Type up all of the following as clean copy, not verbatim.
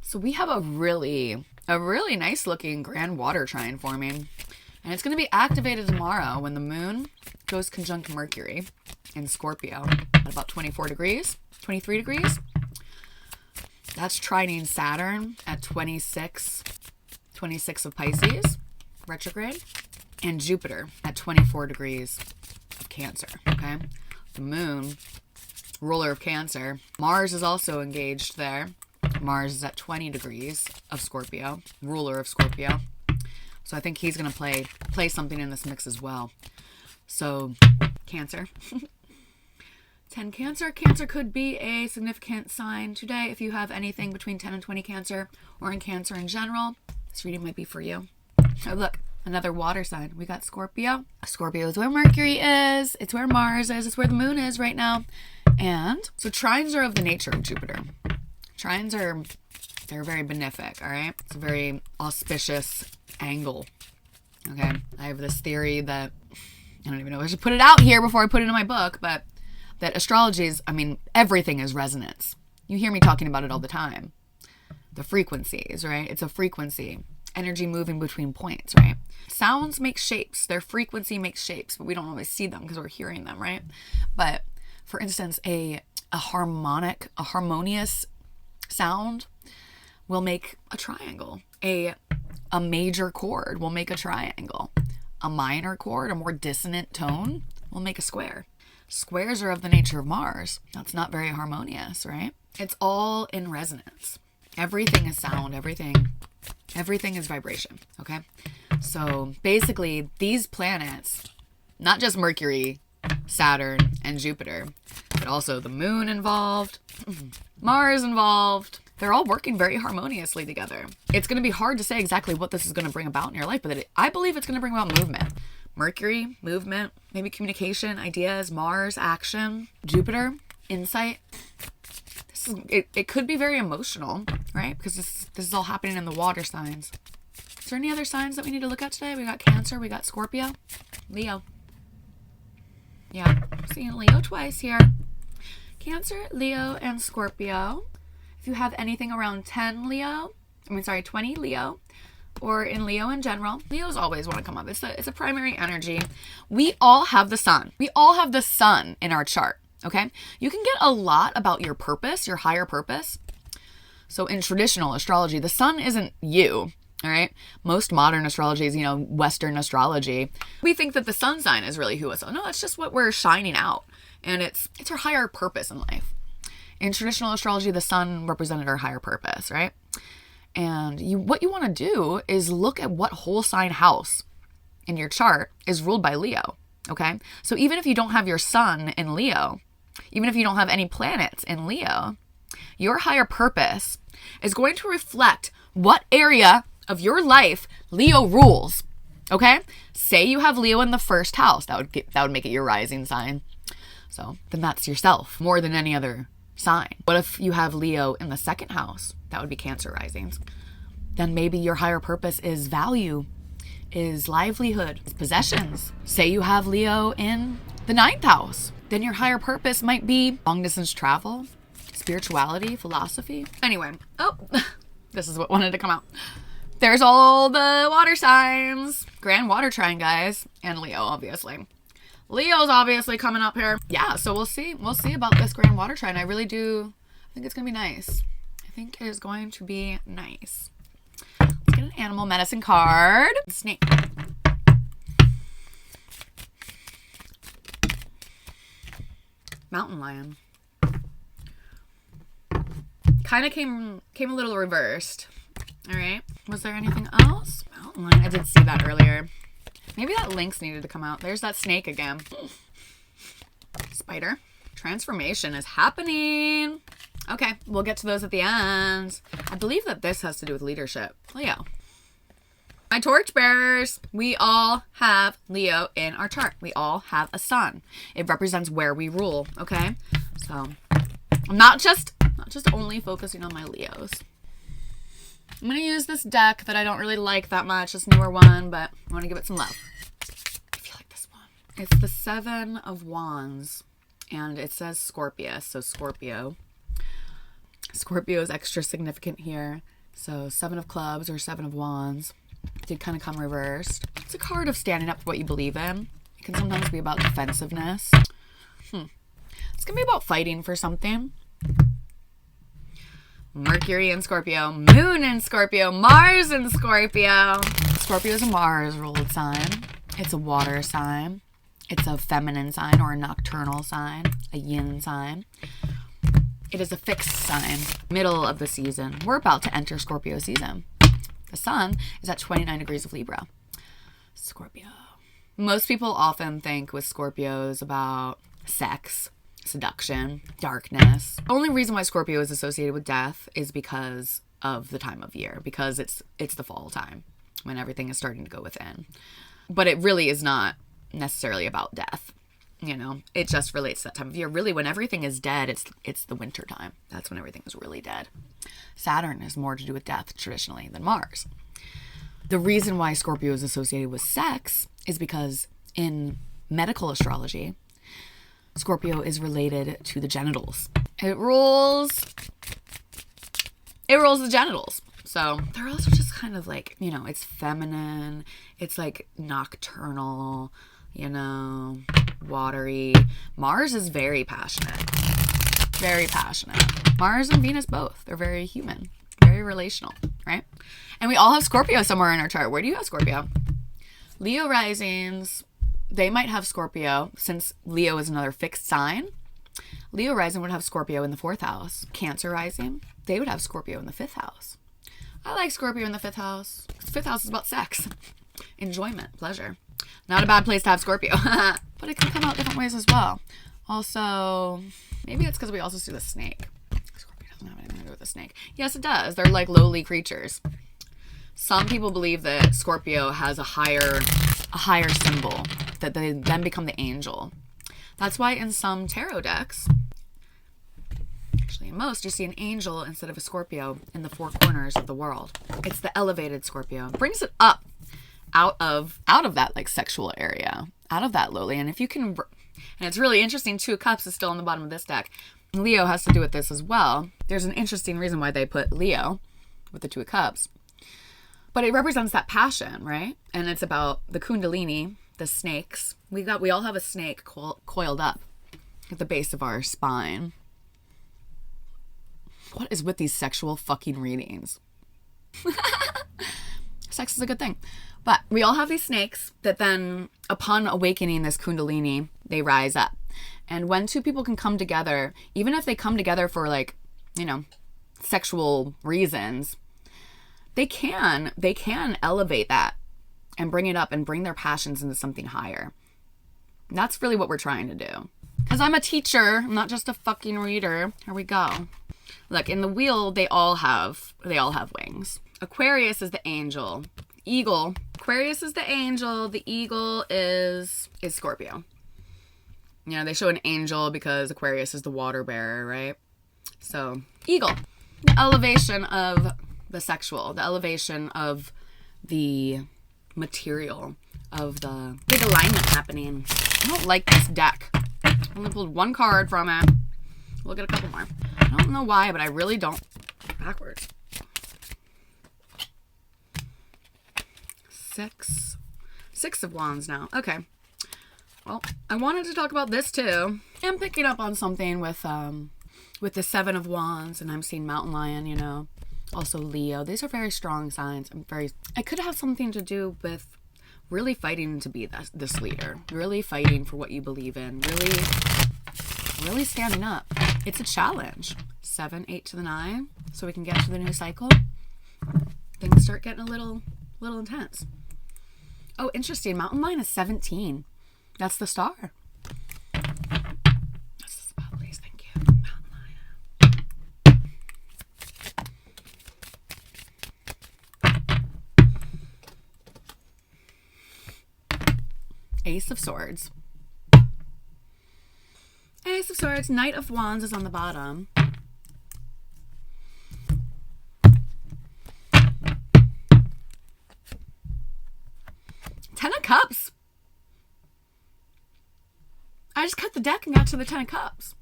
So we have a really nice looking Grand Water Trine forming. And it's going to be activated tomorrow when the moon goes conjunct Mercury in Scorpio at about 24 degrees, 23 degrees. That's trining Saturn at 26 of Pisces, retrograde, and Jupiter at 24 degrees of Cancer, okay? The moon, ruler of Cancer. Mars is also engaged there. Mars is at 20 degrees of Scorpio, ruler of Scorpio. So I think he's going to play something in this mix as well. So Cancer. 10 Cancer. Cancer could be a significant sign today if you have anything between 10 and 20 Cancer or in Cancer in general. This reading might be for you. Oh, look, another water sign. We got Scorpio. Scorpio is where Mercury is. It's where Mars is. It's where the moon is right now. And so trines are of the nature of Jupiter. Trines they're very benefic, all right? It's a very auspicious angle, okay? I have this theory that, I don't even know if I should put it out here before I put it in my book, but that astrology is, everything is resonance. You hear me talking about it all the time. The frequencies, right? It's a frequency. Energy moving between points, right? Sounds make shapes. Their frequency makes shapes, but we don't always see them because we're hearing them, right? But for instance, a harmonious sound will make a triangle. A major chord will make a triangle. A minor chord, a more dissonant tone, will make a square. Squares are of the nature of Mars. That's not very harmonious, right? It's all in resonance. Everything is sound. Everything is vibration, okay? So basically, these planets, not just Mercury, Saturn, and Jupiter, but also the moon involved, Mars involved, they're all working very harmoniously together. It's going to be hard to say exactly what this is going to bring about in your life, but I believe it's going to bring about movement. Mercury, movement, maybe communication, ideas, Mars, action, Jupiter, insight. It could be very emotional, right? Because this is all happening in the water signs. Is there any other signs that we need to look at today? We got Cancer, we got Scorpio, Leo. Yeah, I'm seeing Leo twice here. Cancer, Leo, and Scorpio. If you have anything around 20 Leo, or in Leo in general, Leos always want to come up. It's a primary energy. We all have the sun. We all have the sun in our chart, okay? You can get a lot about your purpose, your higher purpose. So in traditional astrology, the sun isn't you, all right? Most modern astrology is, Western astrology. We think that the sun sign is really who it's on. No, it's just what we're shining out. And it's our higher purpose in life. In traditional astrology, the sun represented our higher purpose, right? And what you want to do is look at what whole sign house in your chart is ruled by Leo, okay? So even if you don't have your sun in Leo, even if you don't have any planets in Leo, your higher purpose is going to reflect what area of your life Leo rules, okay? Say you have Leo in the first house. That would make it your rising sign. So then that's yourself more than any other sign. What if you have Leo in the second house? That would be Cancer risings. Then maybe your higher purpose is value, is livelihood, is possessions. Say you have Leo in the ninth house. Then your higher purpose might be long distance travel, spirituality, philosophy. Anyway, this is what wanted to come out. There's all the water signs. Grand Water Trine, guys. And Leo, obviously. Leo's obviously coming up here. Yeah, so we'll see. We'll see about this Grand Water Trine. I really do. I think it's going to be nice. I think it is going to be nice. Let's get an animal medicine card. Snake. Mountain lion. Kind of came a little reversed. All right. Was there anything else? Mountain lion. I did see that earlier. Maybe that lynx needed to come out. There's that snake again. Spider. Transformation is happening. Okay, we'll get to those at the end. I believe that this has to do with leadership. Leo. My torchbearers. We all have Leo in our chart. We all have a sun. It represents where we rule, okay? So I'm not just only focusing on my Leos. I'm going to use this deck that I don't really like that much, this newer one, but I want to give it some love. I feel like this one. It's the 7 of Wands, and it says Scorpius, so Scorpio. Scorpio is extra significant here. So 7 of clubs or 7 of wands did kind of come reversed. It's a card of standing up for what you believe in. It can sometimes be about defensiveness. It's going to be about fighting for something. Mercury in Scorpio, Moon in Scorpio, Mars in Scorpio. Scorpio is a Mars-ruled sign. It's a water sign. It's a feminine sign or a nocturnal sign, a yin sign. It is a fixed sign, middle of the season. We're about to enter Scorpio season. The sun is at 29 degrees of Libra. Scorpio. Most people often think with Scorpios about sex, seduction, darkness. The only reason why Scorpio is associated with death is because of the time of year, because it's the fall time when everything is starting to go within. But it really is not necessarily about death. You know, it just relates to that time of year. Really, when everything is dead, it's the winter time. That's when everything is really dead. Saturn has more to do with death traditionally than Mars. The reason why Scorpio is associated with sex is because in medical astrology, Scorpio is related to the genitals. It rules the genitals. So they're also just kind of like, you know, it's feminine. It's like nocturnal, you know, watery. Mars is very passionate. Very passionate. Mars and Venus both. They're very human. Very relational, right? And we all have Scorpio somewhere in our chart. Where do you have Scorpio? Leo risings, they might have Scorpio, since Leo is another fixed sign. Leo rising would have Scorpio in the 4th house. Cancer rising, they would have Scorpio in the 5th house. I like Scorpio in the 5th house. The 5th house is about sex, enjoyment, pleasure. Not a bad place to have Scorpio, but it can come out different ways as well. Also, maybe it's because we also see the snake. Scorpio doesn't have anything to do with the snake. Yes, it does. They're like lowly creatures. Some people believe that Scorpio has a higher symbol, that they then become the angel. That's why in some tarot decks, actually in most, you see an angel instead of a Scorpio in the 4 corners of the world. It's the elevated Scorpio. It brings it up out of that like sexual area, out of that lowly. And if you can, and it's really interesting, 2 of Cups is still on the bottom of this deck. Leo has to do with this as well. There's an interesting reason why they put Leo with the 2 of Cups. But it represents that passion, right? And it's about the Kundalini, the snakes. We all have a snake coiled up at the base of our spine. What is with these sexual fucking readings? Sex is a good thing. But we all have these snakes that then, upon awakening this Kundalini, they rise up. And when 2 people can come together, even if they come together for like, you know, sexual reasons, they can elevate that and bring it up and bring their passions into something higher. And that's really what we're trying to do. Because I'm a teacher, I'm not just a fucking reader. Here we go. Look, in the wheel, they all have wings. Aquarius is the angel. Eagle. Aquarius is the angel. The eagle is Scorpio. You know, they show an angel because Aquarius is the water bearer, right? So, eagle. The elevation of the sexual, the elevation of the material, of the big alignment happening. I don't like this deck. I only pulled 1 card from it. We'll get a couple more. I don't know why, but I really don't. Backwards. 6 of wands now. Okay. Well, I wanted to talk about this too. I'm picking up on something with the 7 of wands, and I'm seeing mountain lion, you know. Also Leo. These are very strong signs. I could have something to do with really fighting to be this leader. Really fighting for what you believe in. Really standing up. It's a challenge. 7, 8 to the 9. So we can get to the new cycle. Things start getting a little intense. Oh, interesting. Mountain lion is 17. That's the star. That's the spot, please. Thank you. Mountain lion. Ace of Swords. Ace of Swords. Knight of Wands is on the bottom. Ten of Cups. I just cut the deck and got to the 10 of Cups.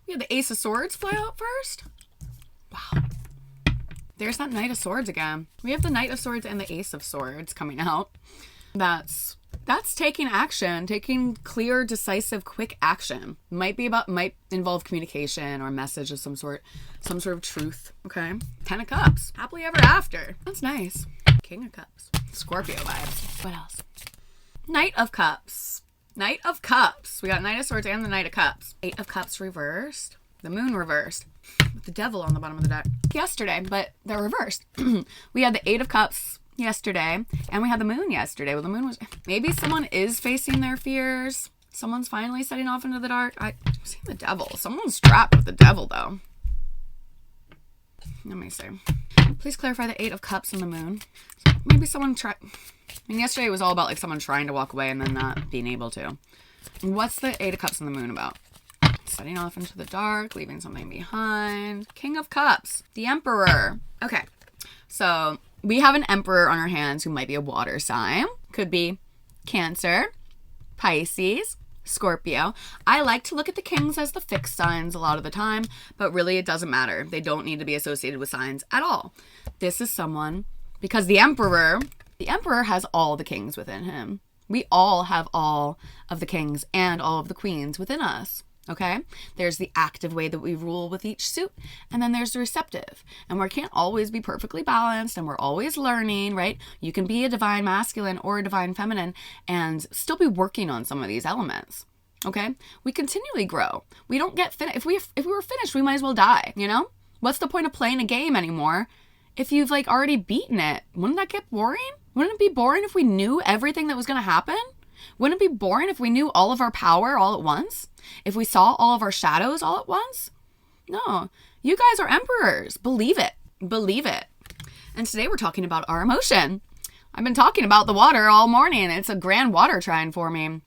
We had the Ace of Swords fly out first. Wow. There's that Knight of Swords again. We have the Knight of Swords and the Ace of Swords coming out. That's taking action, taking clear, decisive, quick action. Might involve communication or a message of some sort of truth. Okay. 10 of Cups. Happily ever after. That's nice. King of Cups. Scorpio vibes. What else? Knight of Cups. Knight of Cups. We got Knight of Swords and the Knight of Cups. 8 of Cups reversed. The Moon reversed. With the Devil on the bottom of the deck. Yesterday, but they're reversed. We had the 8 of Cups yesterday, and we had the Moon yesterday. Well, the Moon was... Maybe someone is facing their fears. Someone's finally setting off into the dark. I'm seeing the Devil. Someone's trapped with the Devil, though. Let me see. Please clarify the 8 of Cups and the Moon. Maybe someone tried... yesterday was all about, like, someone trying to walk away and then not being able to. What's the 8 of Cups and the Moon about? Setting off into the dark, leaving something behind. King of Cups. The Emperor. Okay. So, we have an Emperor on our hands who might be a water sign. Could be Cancer, Pisces, Scorpio. I like to look at the kings as the fixed signs a lot of the time, but really it doesn't matter. They don't need to be associated with signs at all. This is someone, because the Emperor has all the kings within him. We all have all of the kings and all of the queens within us. Okay? There's the active way that we rule with each suit, and then there's the receptive. And we can't always be perfectly balanced, and we're always learning, right? You can be a divine masculine or a divine feminine and still be working on some of these elements. Okay? We continually grow. We don't get finished. If we were finished, we might as well die, you know? What's the point of playing a game anymore if you've like already beaten it? Wouldn't that get boring? Wouldn't it be boring if we knew everything that was going to happen? Wouldn't it be boring if we knew all of our power all at once? If we saw all of our shadows all at once? No. You guys are emperors. Believe it. Believe it. And today we're talking about our emotion. I've been talking about the water all morning. It's a Grand Water Trine for me.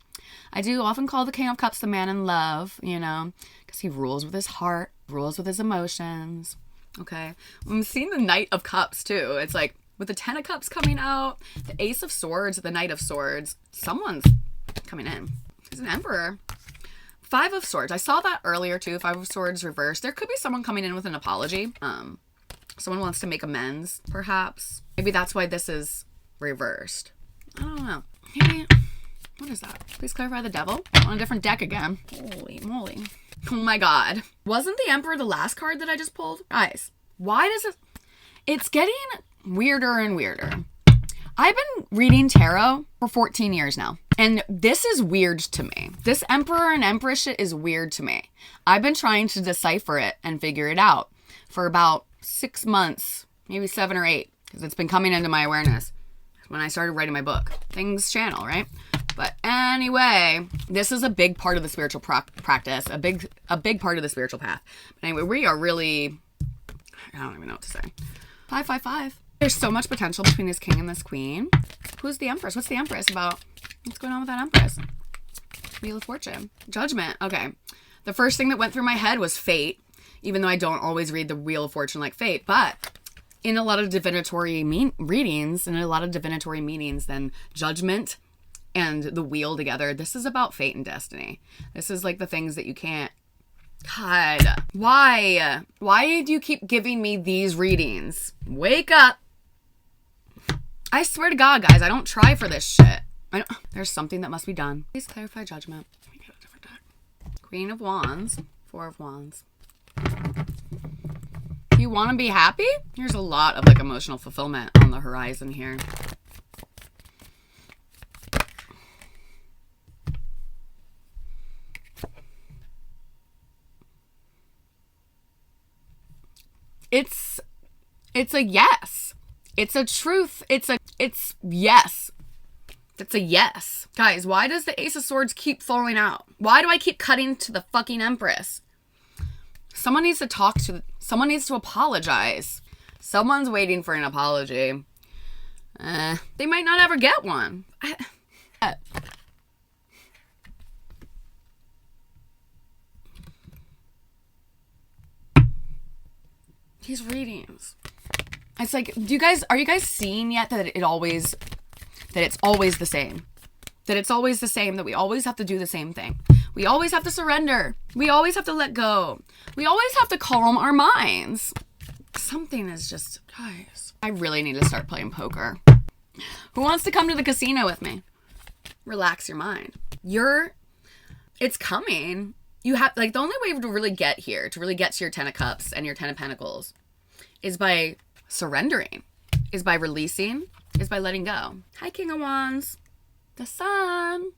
I do often call the King of Cups the man in love, you know, because he rules with his heart, rules with his emotions. Okay. I'm seeing the Knight of Cups too. It's like, with the 10 of Cups coming out, the Ace of Swords, the Knight of Swords, someone's coming in. He's an Emperor. 5 of Swords. I saw that earlier too. 5 of Swords reversed. There could be someone coming in with an apology. Someone wants to make amends, perhaps. Maybe that's why this is reversed. I don't know. Maybe. What is that? Please clarify the Devil. On a different deck again. Holy moly. Oh my God. Wasn't the Emperor the last card that I just pulled? Guys, why does it... It's getting weirder and weirder. I've been reading tarot for 14 years now, and this is weird to me. This Emperor and Empress shit is weird to me. I've been trying to decipher it and figure it out for about 6 months, maybe 7 or 8, because it's been coming into my awareness when I started writing my book. Things channel, right? But anyway, this is a big part of the spiritual practice, a big part of the spiritual path. But anyway, we are really, I don't even know what to say. 555. There's so much potential between this king and this queen. Who's the Empress? What's the Empress about? What's going on with that Empress? Wheel of Fortune. Judgment. Okay. The first thing that went through my head was fate, even though I don't always read the Wheel of Fortune like fate. But in a lot of divinatory readings, and a lot of divinatory meanings, then judgment and the wheel together, this is about fate and destiny. This is like the things that you can't... God, why? Why do you keep giving me these readings? Wake up. I swear to God, guys, I don't try for this shit. There's something that must be done. Please clarify judgment. Let me get a different deck. Queen of Wands. 4 of Wands. Do you want to be happy? There's a lot of like emotional fulfillment on the horizon here. It's a yes. It's a truth. It's yes. It's a yes. Guys, why does the Ace of Swords keep falling out? Why do I keep cutting to the fucking Empress? Someone needs to apologize. Someone's waiting for an apology. They might not ever get one. These readings. It's like, are you guys seeing yet that it's always the same? That it's always the same, that we always have to do the same thing. We always have to surrender. We always have to let go. We always have to calm our minds. something is just, guys, I really need to start playing poker. Who wants to come to the casino with me? Relax your mind. It's coming. You have, like, the only way to really get here, to really get to your 10 of Cups and your 10 of Pentacles, is by surrendering, is by releasing, is by letting go. Hi, King of Wands. The Sun.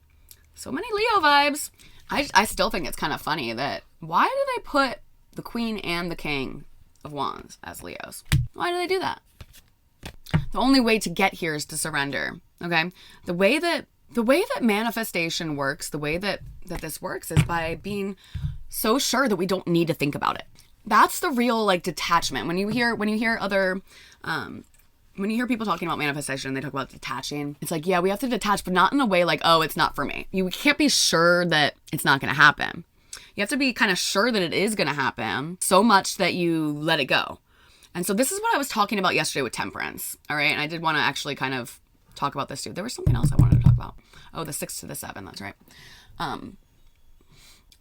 So many Leo vibes. I still think it's kind of funny that, why do they put the Queen and the King of Wands as Leos? Why do they do that? The only way to get here is to surrender, okay? The way that manifestation works, the way that this works is by being so sure that we don't need to think about it. That's the real, like, detachment. When you hear people talking about manifestation, they talk about detaching. It's like, yeah, we have to detach, but not in a way like, oh, it's not for me. You can't be sure that it's not going to happen. You have to be kind of sure that it is going to happen so much that you let it go. And so this is what I was talking about yesterday with temperance. All right. And I did want to actually kind of talk about this too. There was something else I wanted to talk about. Oh, the 6 to the 7. That's right.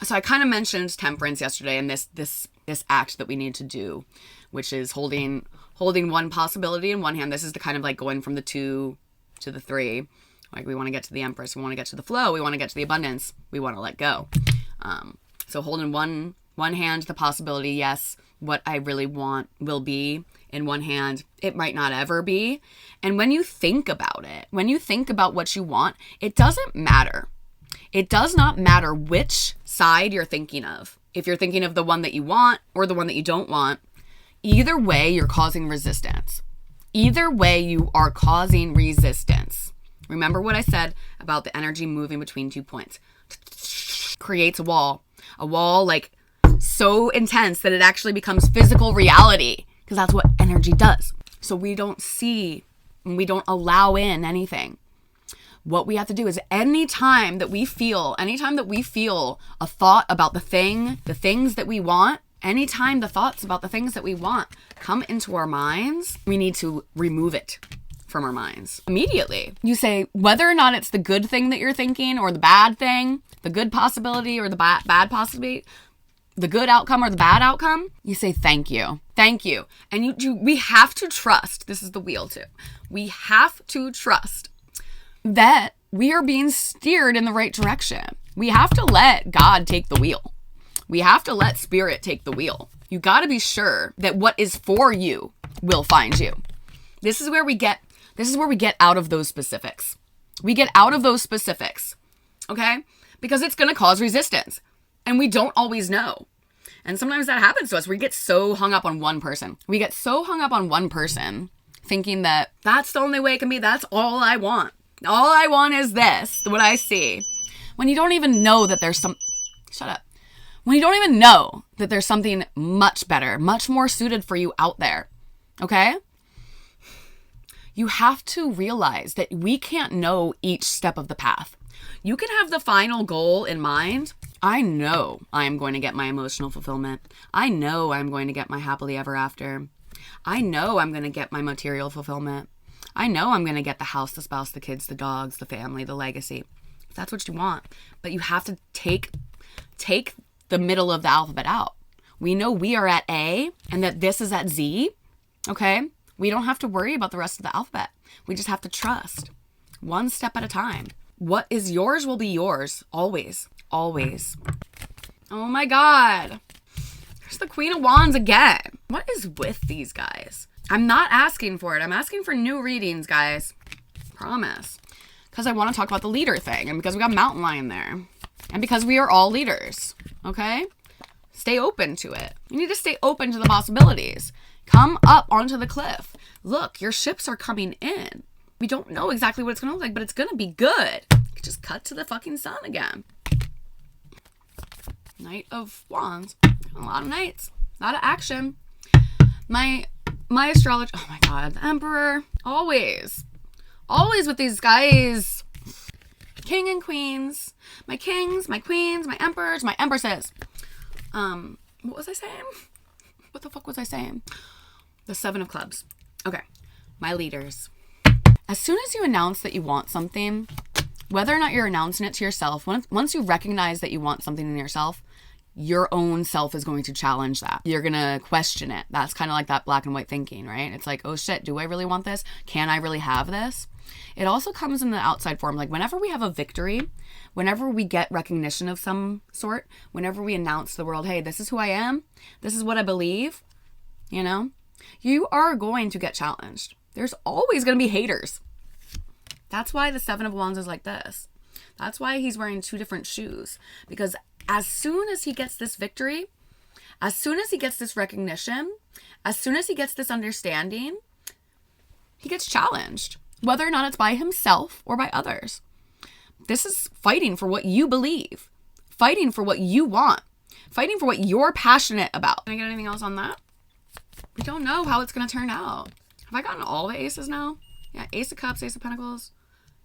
So I kind of mentioned temperance yesterday and this act that we need to do, which is holding one possibility in one hand. This is the kind of like going from the 2 to the 3. Like, we want to get to the Empress. We want to get to the flow. We want to get to the abundance. We want to let go. So holding one hand, the possibility, yes, what I really want will be. In one hand, it might not ever be. And when you think about it, when you think about what you want, it doesn't matter. It does not matter which side you're thinking of. If you're thinking of the one that you want or the one that you don't want, either way, you're causing resistance. Either way, you are causing resistance. Remember what I said about the energy moving between 2 points. Creates a wall like so intense that it actually becomes physical reality, because that's what energy does. So we don't see and we don't allow in anything. What we have to do is anytime that we feel a thought about the things that we want, anytime the thoughts about the things that we want come into our minds, we need to remove it from our minds immediately. You say, whether or not it's the good thing that you're thinking or the bad thing, the good possibility or the bad possibility, the good outcome or the bad outcome, you say, thank you. Thank you. And we have to trust. This is the wheel too. We have to trust that we are being steered in the right direction. We have to let God take the wheel. We have to let spirit take the wheel. You got to be sure that what is for you will find you. This is where we get out of those specifics. We get out of those specifics, okay? Because it's going to cause resistance, and we don't always know. And sometimes that happens to us. We get so hung up on one person. We get so hung up on one person thinking that that's the only way it can be. That's all I want. All I want is this, what I see. When you don't even know that there's when you don't even know that there's something much better, much more suited for you out there, okay? You have to realize that we can't know each step of the path. You can have the final goal in mind. I know I am going to get my emotional fulfillment. I know I'm going to get my happily ever after. I know I'm going to get my material fulfillment. I know I'm going to get the house, the spouse, the kids, the dogs, the family, the legacy. If that's what you want. But you have to take the middle of the alphabet out. We know we are at A and that this is at Z, okay? We don't have to worry about the rest of the alphabet. We just have to trust. One step at a time. What is yours will be yours. Always. Always. Oh my God. There's the Queen of Wands again. What is with these guys? I'm not asking for it. I'm asking for new readings, guys. Promise. Because I want to talk about the leader thing. And because we got Mountain Lion there. And because we are all leaders. Okay? Stay open to it. You need to stay open to the possibilities. Come up onto the cliff. Look, your ships are coming in. We don't know exactly what it's going to look like, but it's going to be good. Just cut to the fucking sun again. Knight of Wands. A lot of knights. A lot of action. My astrology. Oh my God. The Emperor. Always. Always with these guys. King and queens. My kings, my queens, my emperors, my empresses. What was I saying? What the fuck was I saying? The 7 of Clubs. Okay. My leaders. As soon as you announce that you want something, whether or not you're announcing it to yourself, once you recognize that you want something in yourself, your own self is going to challenge that. You're going to question it. That's kind of like that black and white thinking, right? It's like, oh shit, do I really want this? Can I really have this? It also comes in the outside form. Like whenever we have a victory, whenever we get recognition of some sort, whenever we announce to the world, hey, this is who I am, this is what I believe, you know, you are going to get challenged. There's always going to be haters. That's why the Seven of Wands is like this. That's why he's wearing 2 different shoes. Because as soon as he gets this victory, as soon as he gets this recognition, as soon as he gets this understanding, he gets challenged. Whether or not it's by himself or by others. This is fighting for what you believe. Fighting for what you want. Fighting for what you're passionate about. Can I get anything else on that? We don't know how it's going to turn out. Have I gotten all the aces now? Yeah, Ace of Cups, Ace of Pentacles.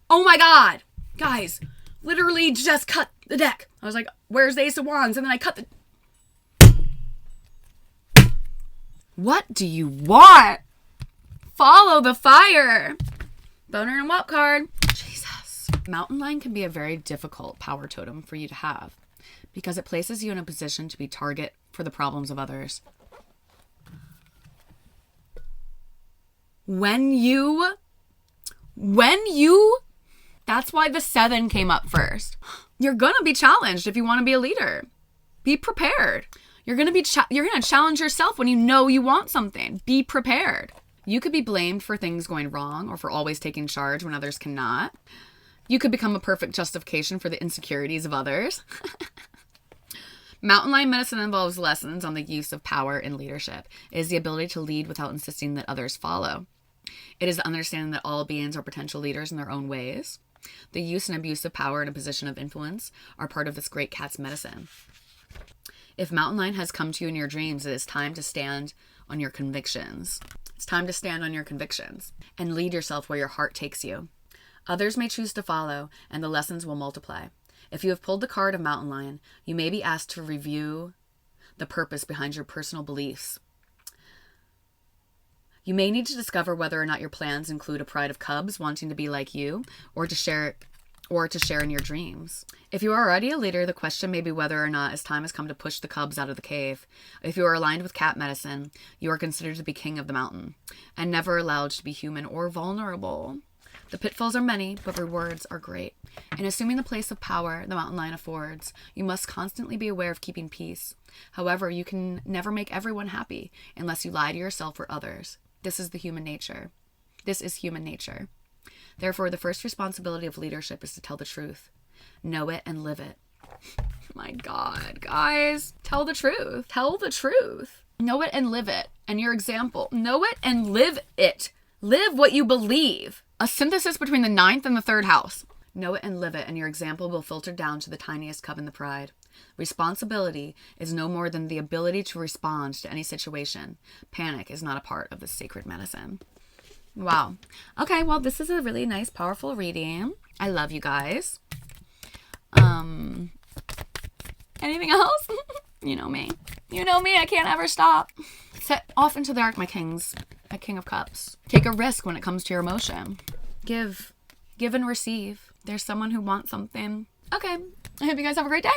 Oh my God! Guys, literally just cut the deck. I was like, where's the Ace of Wands? And then I cut the... What do you want? Follow the fire. Boner and Whelp card. Jesus. Mountain Lion can be a very difficult power totem for you to have because it places you in a position to be target for the problems of others. When you, that's why the 7 came up first. You're going to be challenged if you want to be a leader. Be prepared. You're going to challenge yourself when you know you want something. Be prepared. You could be blamed for things going wrong or for always taking charge when others cannot. You could become a perfect justification for the insecurities of others. Mountain Lion medicine involves lessons on the use of power in leadership. It is the ability to lead without insisting that others follow. It is the understanding that all beings are potential leaders in their own ways. The use and abuse of power in a position of influence are part of this great cat's medicine. If Mountain Lion has come to you in your dreams, it is time to stand on your convictions. It's time to stand on your convictions and lead yourself where your heart takes you. Others may choose to follow, and the lessons will multiply. If you have pulled the card of Mountain Lion, you may be asked to review the purpose behind your personal beliefs. You may need to discover whether or not your plans include a pride of cubs wanting to be like you, or to share in your dreams. If you are already a leader, the question may be whether or not time has come to push the cubs out of the cave. If you are aligned with cat medicine, you are considered to be king of the mountain, and never allowed to be human or vulnerable. The pitfalls are many, but rewards are great. In assuming the place of power the Mountain Lion affords, you must constantly be aware of keeping peace. However, you can never make everyone happy unless you lie to yourself or others. This is human nature. Therefore, the first responsibility of leadership is to tell the truth. Know it and live it. My God, guys, tell the truth. Tell the truth. Know it and live it. And your example, know it and live it. Live what you believe. A synthesis between the 9th and the 3rd house. Know it and live it, and your example will filter down to the tiniest cub in the pride. Responsibility is no more than the ability to respond to any situation. Panic is not a part of this sacred medicine. Wow. Okay, well, this is a really nice, powerful reading. I love you guys. Anything else? You know me. I can't ever stop. Set off into the arc, my kings. My King of Cups. Take a risk when it comes to your emotion. Give and receive. There's someone who wants something. Okay. I hope you guys have a great day.